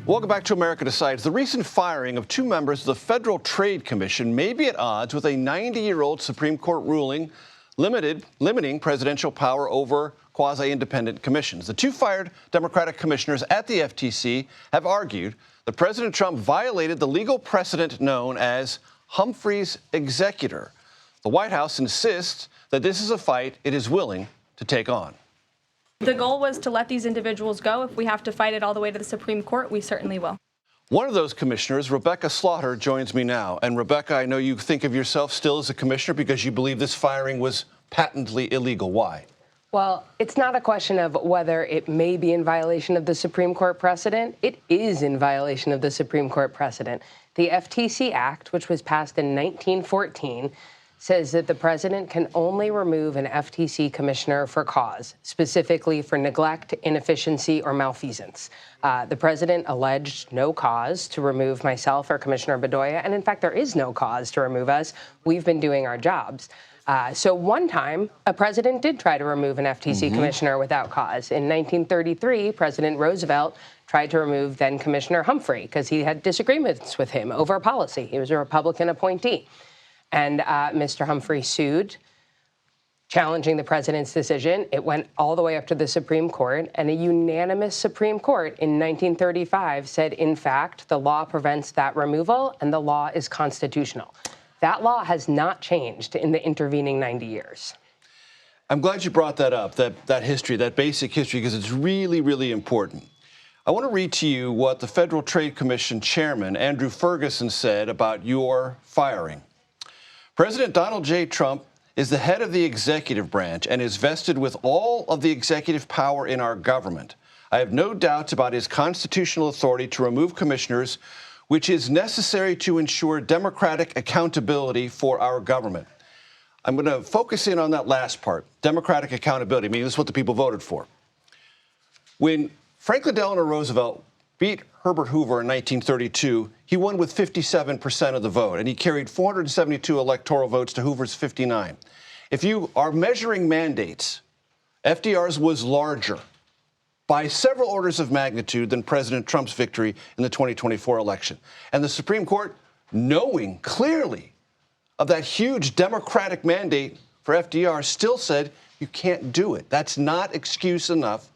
Welcome back to America Decides. The recent firing of two members of the Federal Trade Commission may be at odds with a 90-year-old Supreme Court ruling limiting presidential power over quasi-independent commissions. The two fired Democratic commissioners at the FTC have argued that President Trump violated the legal precedent known as Humphrey's Executor. The White House insists that this is a fight it is willing to take on. The goal was to let these individuals go. If we have to fight it all the way to the Supreme Court, we certainly will. One of those commissioners, Rebecca Slaughter, joins me now. And Rebecca, I know you think of yourself still as a commissioner because you believe this firing was patently illegal. Why? Well, it's not a question of whether it may be in violation of the Supreme Court precedent. It is in violation of the Supreme Court precedent. The FTC Act, which was passed in 1914, says that the president can only remove an FTC commissioner for cause, specifically for neglect, inefficiency, or malfeasance. The president alleged no cause to remove myself or Commissioner Bedoya, and in fact, there is no cause to remove us. We've been doing our jobs. So one time, a president did try to remove an FTC commissioner without cause. In 1933, President Roosevelt tried to remove then Commissioner Humphrey because he had disagreements with him over policy. He was a Republican appointee. And Mr. Humphrey sued, challenging the president's decision. It went all the way up to the Supreme Court, and a unanimous Supreme Court in 1935 said, in fact, the law prevents that removal, and the law is constitutional. That law has not changed in the intervening 90 years. I'm glad you brought that up, that history, that basic history, because it's really, really important. I want to read to you what the Federal Trade Commission Chairman, Andrew Ferguson, said about your firing. President Donald J. Trump is the head of the executive branch and is vested with all of the executive power in our government. I have no doubts about his constitutional authority to remove commissioners, which is necessary to ensure democratic accountability for our government. I'm going to focus in on that last part, democratic accountability. I mean, this is what the people voted for. When Franklin Delano Roosevelt beat Herbert Hoover in 1932, he won with 57% of the vote, and he carried 472 electoral votes to Hoover's 59. If you are measuring mandates, FDR's was larger by several orders of magnitude than President Trump's victory in the 2024 election. And the Supreme Court, knowing clearly of that huge Democratic mandate for FDR, still said you can't do it. That's not excuse enough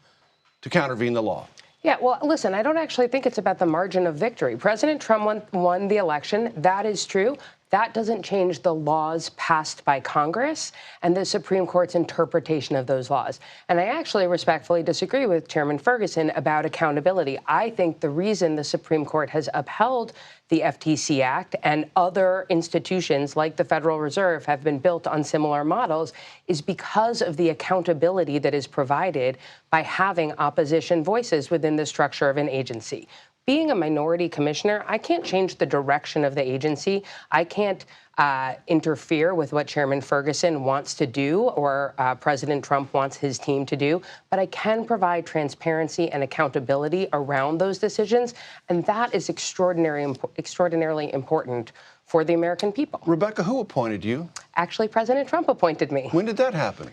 to countervene the law. Yeah, well, listen, I don't actually think it's about the margin of victory. President Trump won the election. That is true. That doesn't change the laws passed by Congress and the Supreme Court's interpretation of those laws. And I actually respectfully disagree with Chairman Ferguson about accountability. I think the reason the Supreme Court has upheld the FTC Act and other institutions like the Federal Reserve have been built on similar models is because of the accountability that is provided by having opposition voices within the structure of an agency. Being a minority commissioner, I can't change the direction of the agency. I can't interfere with what Chairman Ferguson wants to do or President Trump wants his team to do, but I can provide transparency and accountability around those decisions, and that is extraordinarily important for the American people. Rebecca, who appointed you? Actually, President Trump appointed me. When did that happen?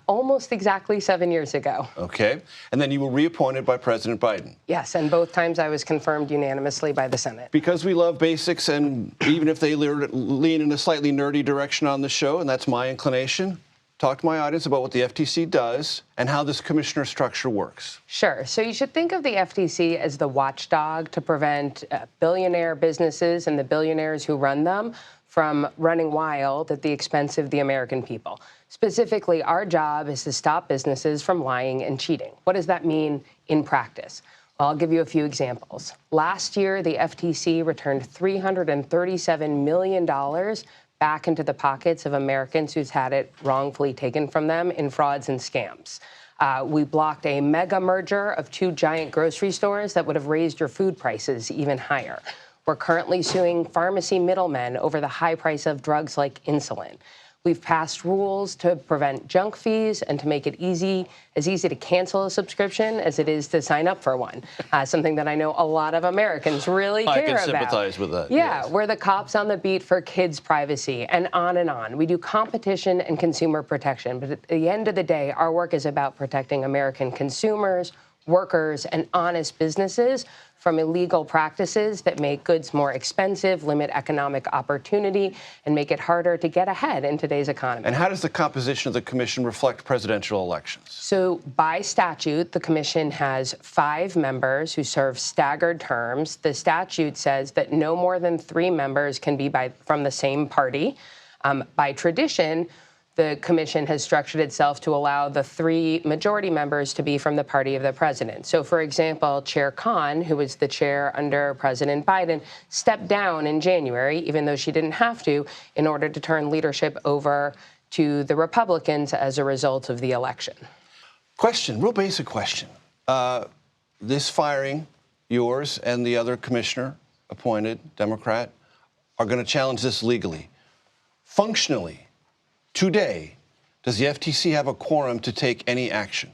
Almost exactly 7 years ago. Okay. And then you were reappointed by President Biden. Yes, and both times I was confirmed unanimously by the Senate. Because we love basics, and even if they lean in a slightly nerdy direction on the show, and that's my inclination, talk to my audience about what the FTC does and how this commissioner structure works. Sure. So you should think of the FTC as the watchdog to prevent billionaire businesses and the billionaires who run them from running wild at the expense of the American people. Specifically, our job is to stop businesses from lying and cheating. What does that mean in practice? Well, I'll give you a few examples. Last year, the FTC returned $337 million back into the pockets of Americans who's had it wrongfully taken from them in frauds and scams. We blocked a mega merger of two giant grocery stores that would have raised your food prices even higher. We're currently suing pharmacy middlemen over the high price of drugs like insulin. We've passed rules to prevent junk fees and to make it as easy to cancel a subscription as it is to sign up for one, something that I know a lot of Americans really care about. I can sympathize with that. Yeah, yes. We're the cops on the beat for kids' privacy, and on and on. We do competition and consumer protection, but at the end of the day, our work is about protecting American consumers, workers and honest businesses from illegal practices that make goods more expensive, limit economic opportunity, and make it harder to get ahead in today's economy. And how does the composition of the commission reflect presidential elections? So by statute, the commission has 5 members who serve staggered terms. The statute says that no more than 3 members can be from the same party. By tradition, the commission has structured itself to allow the 3 majority members to be from the party of the president. So, for example, Chair Khan, who was the chair under President Biden, stepped down in January, even though she didn't have to, in order to turn leadership over to the Republicans as a result of the election. Question, real basic question. This firing, yours and the other commissioner appointed, Democrat, are going to challenge this legally. Functionally, today, does the FTC have a quorum to take any action?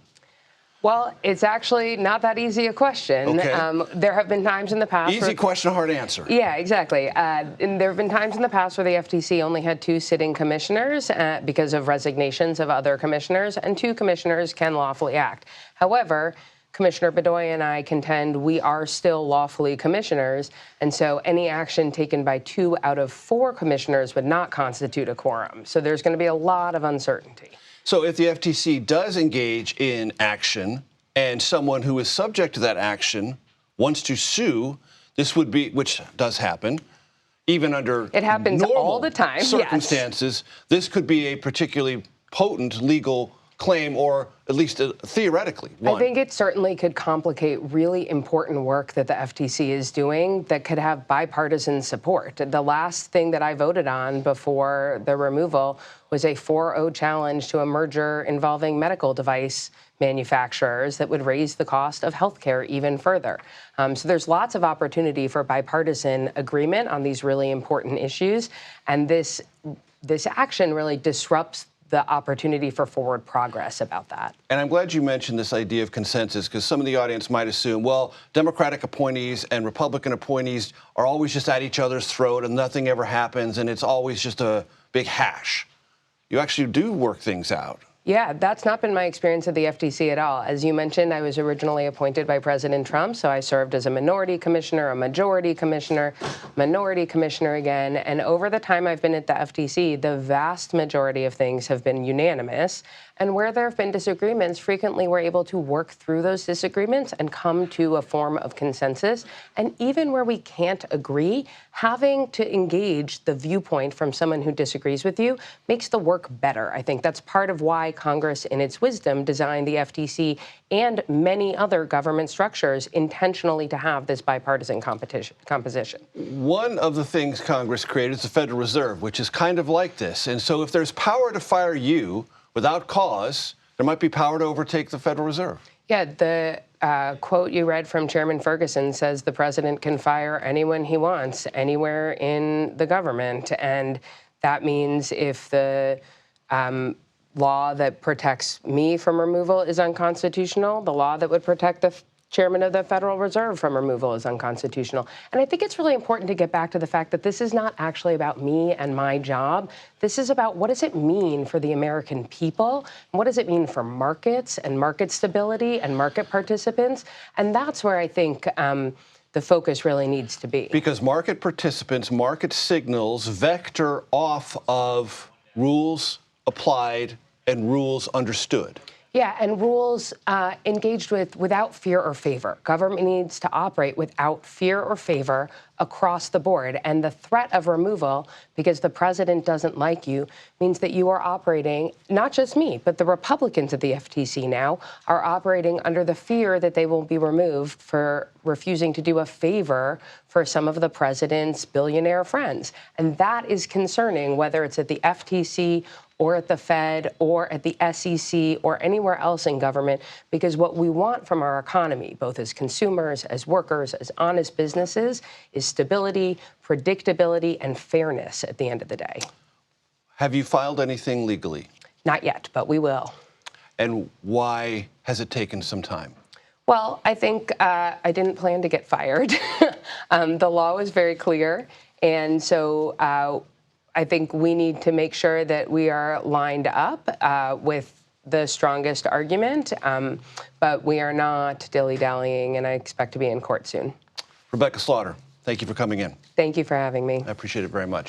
Well, it's actually not that easy a question. Okay. There have been times in the past. Easy question, hard answer. Yeah, exactly. And there have been times in the past where the FTC only had 2 sitting commissioners because of resignations of other commissioners, and 2 commissioners can lawfully act. However, Commissioner Bedoya and I contend we are still lawfully commissioners, and so any action taken by 2 out of 4 commissioners would not constitute a quorum. So there's going to be a lot of uncertainty. So if the FTC does engage in action and someone who is subject to that action wants to sue, this would be, which does happen, even under it happens normal all the time, circumstances, yes. This could be a particularly potent legal claim, or at least theoretically one. I think it certainly could complicate really important work that the FTC is doing that could have bipartisan support. The last thing that I voted on before the removal was a 4-0 challenge to a merger involving medical device manufacturers that would raise the cost of healthcare even further. So there's lots of opportunity for bipartisan agreement on these really important issues, and this action really disrupts the opportunity for forward progress about that. And I'm glad you mentioned this idea of consensus, because some of the audience might assume, well, Democratic appointees and Republican appointees are always just at each other's throat and nothing ever happens and it's always just a big hash. You actually do work things out. Yeah, that's not been my experience at the FTC at all. As you mentioned, I was originally appointed by President Trump, so I served as a minority commissioner, a majority commissioner, minority commissioner again. And over the time I've been at the FTC, the vast majority of things have been unanimous. And where there have been disagreements, frequently we're able to work through those disagreements and come to a form of consensus. And even where we can't agree, having to engage the viewpoint from someone who disagrees with you makes the work better. I think that's part of why Congress, in its wisdom, designed the FTC and many other government structures intentionally to have this bipartisan composition. One of the things Congress created is the Federal Reserve, which is kind of like this. And so if there's power to fire you without cause, there might be power to overtake the Federal Reserve. Yeah, the quote you read from Chairman Ferguson says the president can fire anyone he wants anywhere in the government. And that means if the law that protects me from removal is unconstitutional, the law that would protect the chairman of the Federal Reserve from removal is unconstitutional. And I think it's really important to get back to the fact that this is not actually about me and my job. This is about what does it mean for the American people? And what does it mean for markets and market stability and market participants? And that's where I think the focus really needs to be. Because market participants, market signals vector off of rules applied and rules understood. Yeah, and rules engaged with without fear or favor. Government needs to operate without fear or favor across the board. And the threat of removal, because the president doesn't like you, means that you are operating, not just me, but the Republicans at the FTC now are operating under the fear that they will be removed for refusing to do a favor for some of the president's billionaire friends. And that is concerning, whether it's at the FTC or at the Fed or at the SEC or anywhere else in government, because what we want from our economy, both as consumers, as workers, as honest businesses, is stability, predictability, and fairness at the end of the day. Have you filed anything legally? Not yet, but we will. And why has it taken some time? Well, I think I didn't plan to get fired. The law was very clear, and so I think we need to make sure that we are lined up with the strongest argument, but we are not dilly-dallying, and I expect to be in court soon. Rebecca Slaughter, thank you for coming in. Thank you for having me. I appreciate it very much.